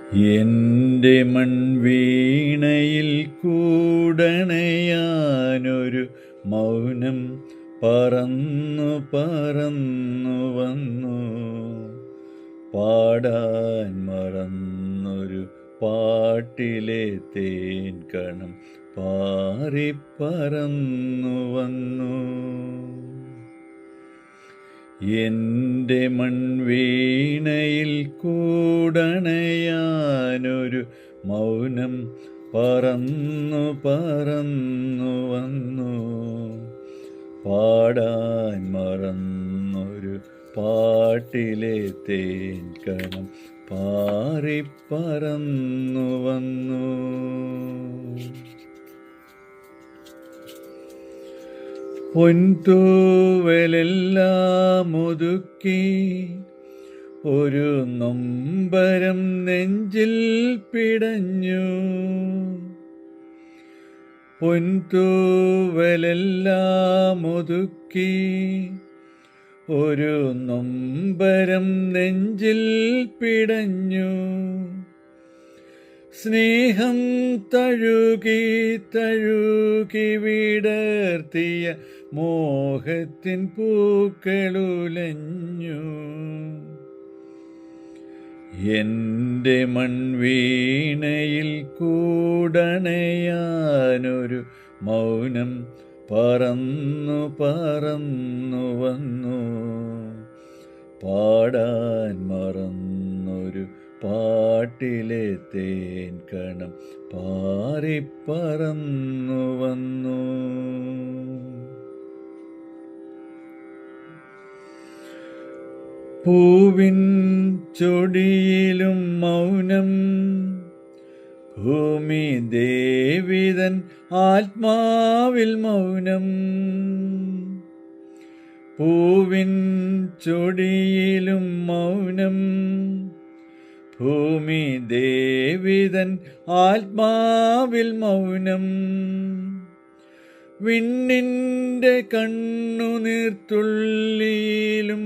എൻ്റെ മൺവീണയിൽ കൂടണയാനൊരു മൗനം പറന്നു പറന്നു വന്നു. പാടാൻ മറന്നൊരു പാട്ടിലെ തേൻ കണം പാറിപ്പറന്നു വന്നു. എൻ്റെ മൺവീണയിൽ കൂടണയാനൊരു മൗനം പറന്നു പറന്നു വന്നു. പാടാൻ മറന്നൊരു പാട്ടിലെ തേൻ കണം പാറിപ്പറന്നു വന്നു. പൊൻതൂവലെല്ലാം ഒതുക്കി ഒരു നൊമ്പരം നെഞ്ചിൽ പിടഞ്ഞു. പൊൻതൂവലെല്ലാം ഒതുക്കി ഒരു നൊമ്പരം നെഞ്ചിൽ പിടഞ്ഞു. സ്നേഹം തഴുകി തഴുകി വിടർത്തിയ മോഹത്തിൻ പൂക്കളുലഞ്ഞു. എൻ്റെ മൺവീണയിൽ കൂടണയാനൊരു മൗനം പറന്നു പറന്നു വന്നു. പാടാൻ മറന്നൊരു പാട്ടിലെ തേൻ കണം പാറിപ്പറന്നു വന്നു. പൂവിൻ ചൊടിയിലും മൗനം, ഭൂമി ദേവിതൻ ആത്മാവിൽ മൗനം. പൂവിൻ ചൊടിയിലും മൗനം, ഭൂമി ദേവിതൻ ആത്മാവിൽ മൗനം. വിണ്ണിൻ്റെ കണ്ണുനീർത്തുള്ളിയിലും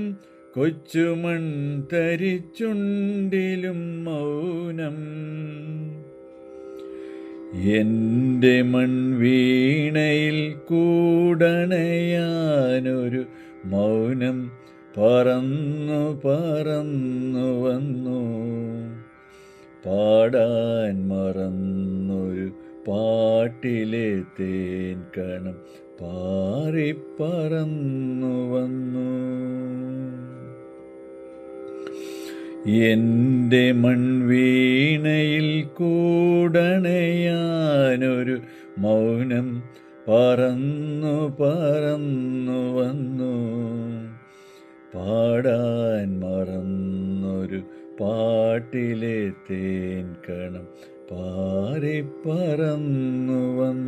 കൊച്ചുമൺ തരിച്ചുണ്ടിലും മൗനം. എൻ്റെ മൺവീണയിൽ കൂടണയാനൊരു മൗനം പറന്നു പറന്നു വന്നു. പാടാൻ മറന്നൊരു പാട്ടിലെ തേൻ കണം പാറിപ്പറന്നു വന്നു. എൻ്റെ മൺവീണയിൽ കൂടണയാനൊരു മൗനം പറന്നു പറന്നു വന്നു. പാടാൻ മറന്നൊരു പാട്ടിലെ തേൻ കണം പാറിപ്പറന്നു വന്നു.